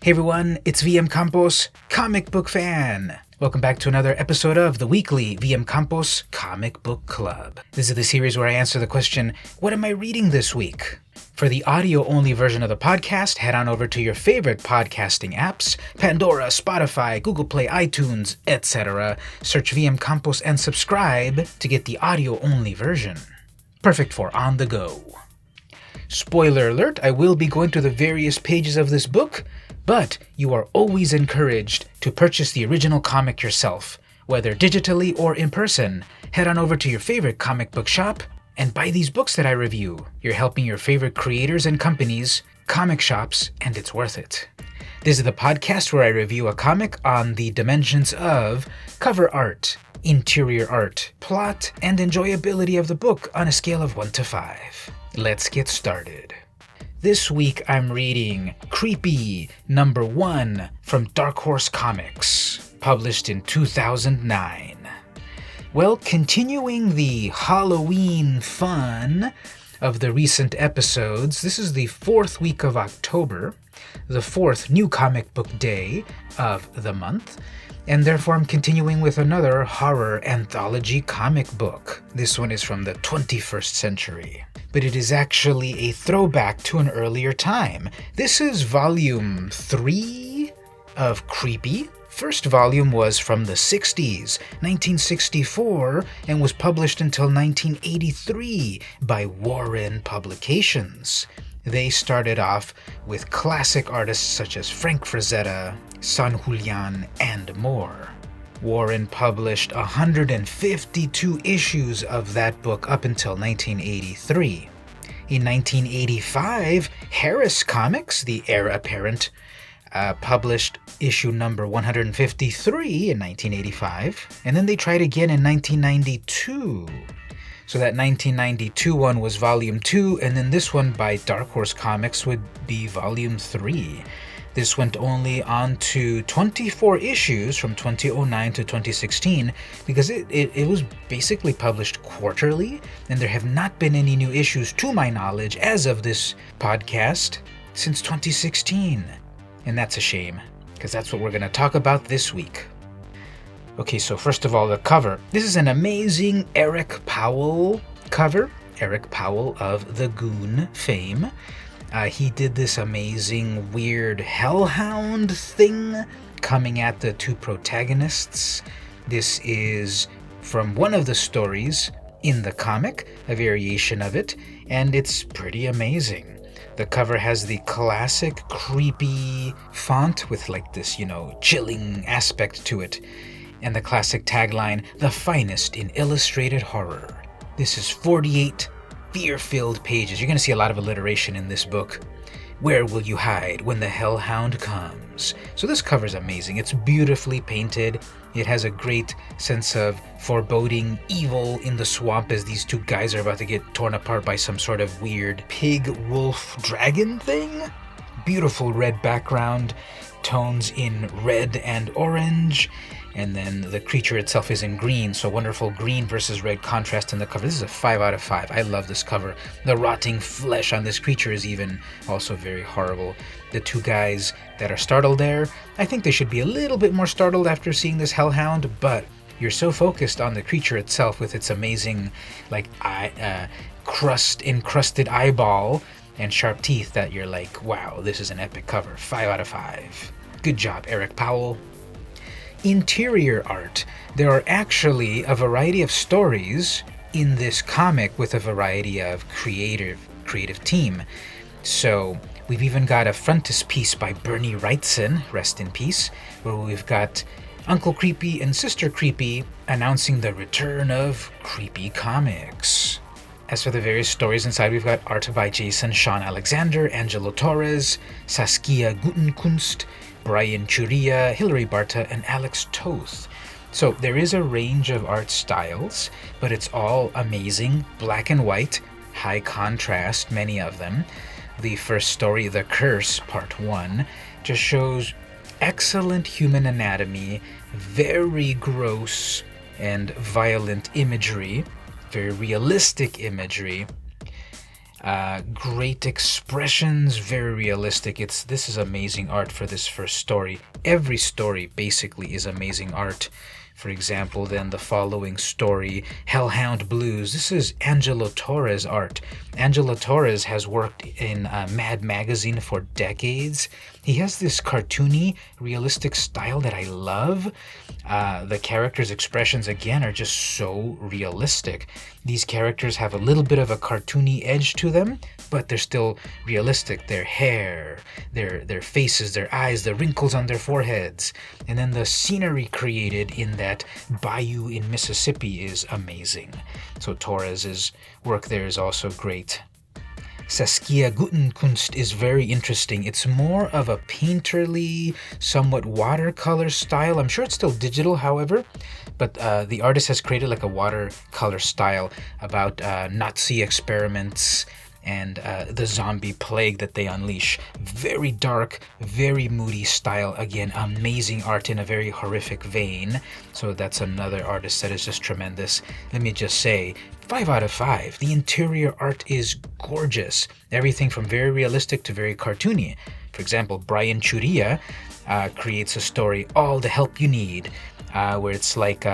Hey everyone, it's VM Campos, comic book fan. Welcome back to another episode of the weekly VM Campos Comic Book Club. This is the series where I answer the question, what am I reading this week? For the audio-only version of the podcast, head on over to your favorite podcasting apps, Pandora, Spotify, Google Play, iTunes, etc. Search VM Campos and subscribe to get the audio-only version. Perfect for on the go. Spoiler alert, I will be going through the various pages of this book, but you are always encouraged to purchase the original comic yourself, whether digitally or in person. Head on over to your favorite comic book shop and buy these books that I review. You're helping your favorite creators and companies, comic shops, and it's worth it. This is the podcast where I review a comic on the dimensions of cover art, interior art, plot, and enjoyability of the book on a scale of 1 to 5. Let's get started. This week I'm reading Creepy #1 from Dark Horse Comics, published in 2009. Well, continuing the Halloween fun of the recent episodes, this is the 4th week of October, the 4th new comic book day of the month, and therefore I'm continuing with another horror anthology comic book. This one is from the 21st century, but it is actually a throwback to an earlier time. This is volume 3 of Creepy. First volume was from the 60s, 1964, and was published until 1983 by Warren Publications. They started off with classic artists such as Frank Frazetta, San Julian, and more. Warren published 152 issues of that book up until 1983. In 1985, Harris Comics, the heir apparent, published issue number 153 in 1985, and then they tried again in 1992. So that 1992 one was volume 2, and then this one by Dark Horse Comics would be volume 3. This went only on to 24 issues from 2009 to 2016 because it was basically published quarterly, and there have not been any new issues to my knowledge as of this podcast since 2016. And that's a shame, because that's what we're going to talk about this week. Okay, so first of all, the cover. This is an amazing Eric Powell cover. Eric Powell of the Goon fame. He did this amazing, weird hellhound thing coming at the two protagonists. This is from one of the stories in the comic, a variation of it, and it's pretty amazing. The cover has the classic creepy font with like this, chilling aspect to it. And the classic tagline, the finest in illustrated horror. This is 48 fear-filled pages. You're going to see a lot of alliteration in this book. Where will you hide when the hellhound comes? So this cover is amazing. It's beautifully painted. It has a great sense of foreboding evil in the swamp as these two guys are about to get torn apart by some sort of weird pig, wolf, dragon thing. Beautiful red background, tones in red and orange. And then the creature itself is in green, so wonderful green versus red contrast in the cover. This is a 5 out of 5. I love this cover. The rotting flesh on this creature is even also very horrible. The two guys that are startled there, I think they should be a little bit more startled after seeing this hellhound, but you're so focused on the creature itself with its amazing, encrusted eyeball and sharp teeth that you're like, wow, this is an epic cover. 5 out of 5. Good job, Eric Powell. Interior art. There are actually a variety of stories in this comic with a variety of creative team. So we've even got a frontispiece by Bernie Wrightson, rest in peace, where we've got Uncle Creepy and Sister Creepy announcing the return of Creepy Comics. As for the various stories inside, we've got art by Jason Sean Alexander, Angelo Torres, Saskia Gutenkunst, Brian Churia, Hilary Barta, and Alex Toth. So there is a range of art styles, but it's all amazing, black and white, high contrast, many of them. The first story, The Curse, Part 1, just shows excellent human anatomy, very gross and violent imagery, very realistic imagery. Great expressions, very realistic. This is amazing art for this first story. Every story basically is amazing art. For example, then the following story, Hellhound Blues. This is Angelo Torres art. Angelo Torres has worked in Mad Magazine for decades. He has this cartoony, realistic style that I love. The characters' expressions, again, are just so realistic. These characters have a little bit of a cartoony edge to them, but they're still realistic. Their hair, their faces, their eyes, the wrinkles on their foreheads. And then the scenery created in that bayou in Mississippi is amazing. So Torres's work there is also great. Saskia Guttenkunst is very interesting. It's more of a painterly, somewhat watercolor style. I'm sure it's still digital, however, but the artist has created like a watercolor style about Nazi experiments and the zombie plague that they unleash. Very dark, very moody style. Again, amazing art in a very horrific vein. So that's another artist that is just tremendous. Let me just say, 5 out of 5. The interior art is gorgeous. Everything from very realistic to very cartoony. For example, Brian Churia creates a story, All the Help You Need, where it's like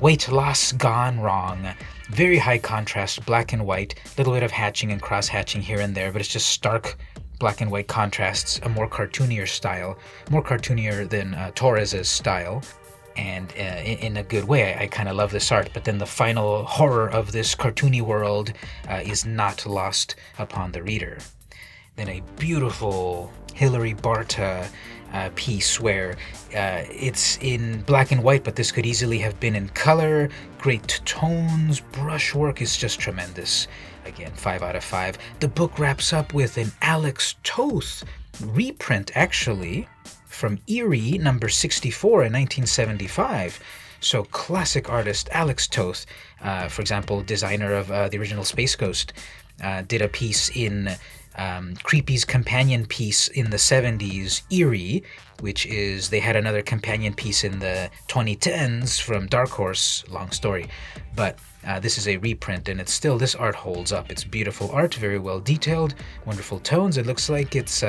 weight loss gone wrong. Very high contrast, black and white, little bit of hatching and cross-hatching here and there, but it's just stark black and white contrasts, a more cartoonier style, more cartoonier than Torres's style. And in a good way, I kind of love this art. But then the final horror of this cartoony world is not lost upon the reader. Then a beautiful Hilary Barta piece where it's in black and white, but this could easily have been in color. Great tones, brushwork is just tremendous. Again, 5 out of 5. The book wraps up with an Alex Toth reprint, actually, from Erie, number 64 in 1975. So classic artist Alex Toth, for example, designer of the original Space Ghost, did a piece in Creepy's companion piece in the 70s, Eerie, which is, they had another companion piece in the 2010s from Dark Horse, long story. But this is a reprint, and it's still, this art holds up. It's beautiful art, very well detailed, wonderful tones. It looks like it's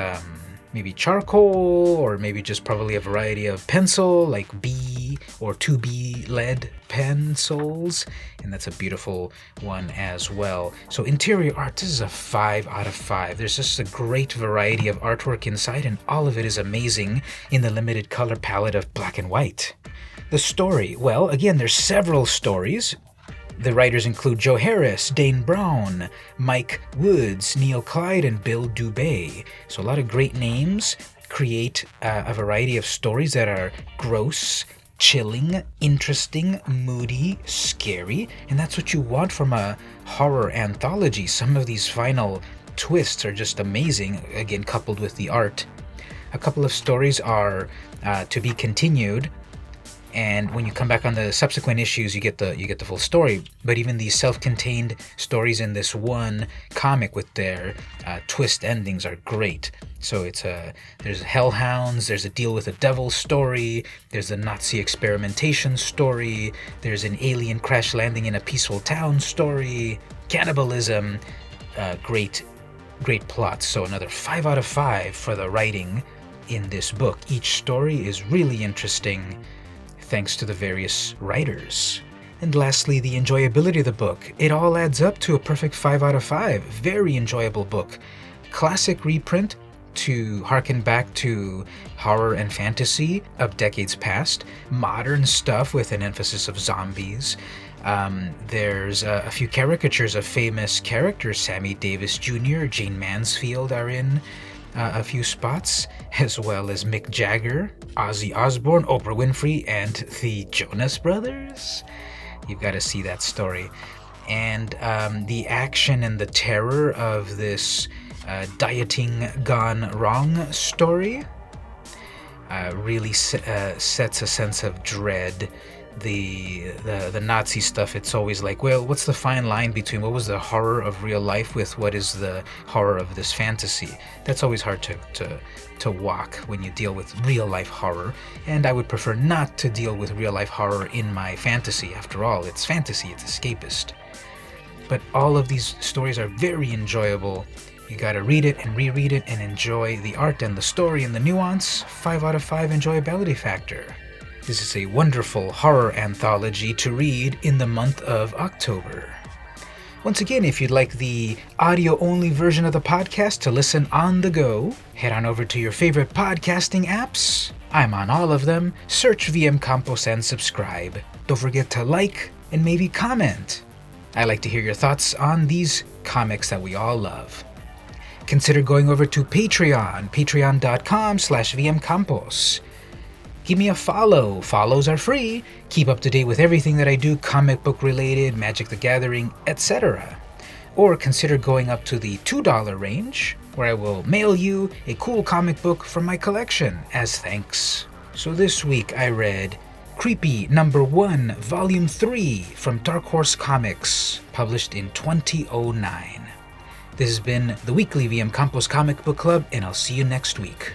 maybe charcoal, or maybe just probably a variety of pencil, like B or 2B lead pencils, and that's a beautiful one as well. So interior art, this is a 5 out of 5. There's just a great variety of artwork inside, and all of it is amazing in the limited color palette of black and white. The story, well, again, there's several stories. The writers include Joe Harris, Dane Brown, Mike Woods, Neil Clyde, and Bill Dubay. So a lot of great names create a variety of stories that are gross, chilling, interesting, moody, scary, and that's what you want from a horror anthology. Some of these final twists are just amazing, again, coupled with the art. A couple of stories are to be continued, and when you come back on the subsequent issues, you get the full story. But even these self-contained stories in this one comic with their twist endings are great. So there's Hellhounds, there's a Deal with the Devil story, there's a Nazi experimentation story, there's an alien crash landing in a peaceful town story, cannibalism, great plots. So another 5 out of 5 for the writing in this book. Each story is really interesting, thanks to the various writers. And lastly, the enjoyability of the book. It all adds up to a perfect 5 out of 5. Very enjoyable book. Classic reprint to harken back to horror and fantasy of decades past. Modern stuff with an emphasis of zombies. There's a few caricatures of famous characters. Sammy Davis Jr., Jane Mansfield are in a few spots, as well as Mick Jagger, Ozzy Osbourne, Oprah Winfrey, and the Jonas Brothers. You've got to see that story. And the action and the terror of this dieting gone wrong story really sets a sense of dread. The Nazi stuff, it's always like, well, what's the fine line between what was the horror of real life with what is the horror of this fantasy? That's always hard to walk when you deal with real life horror, and I would prefer not to deal with real life horror in my fantasy. After all, it's fantasy, it's escapist. but all of these stories are very enjoyable. You gotta read it and reread it and enjoy the art and the story and the nuance. 5 out of 5 enjoyability factor. This is a wonderful horror anthology to read in the month of October. Once again, if you'd like the audio-only version of the podcast to listen on the go, head on over to your favorite podcasting apps. I'm on all of them. Search VM Campos and subscribe. Don't forget to like and maybe comment. I like to hear your thoughts on these comics that we all love. Consider going over to Patreon, patreon.com/VMCampos. Give me a follow. Follows are free. Keep up to date with everything that I do, comic book related, Magic the Gathering, etc. Or consider going up to the $2 range, where I will mail you a cool comic book from my collection as thanks. So this week I read Creepy #1, Volume 3 from Dark Horse Comics, published in 2009. This has been the weekly VM Campos Comic Book Club, and I'll see you next week.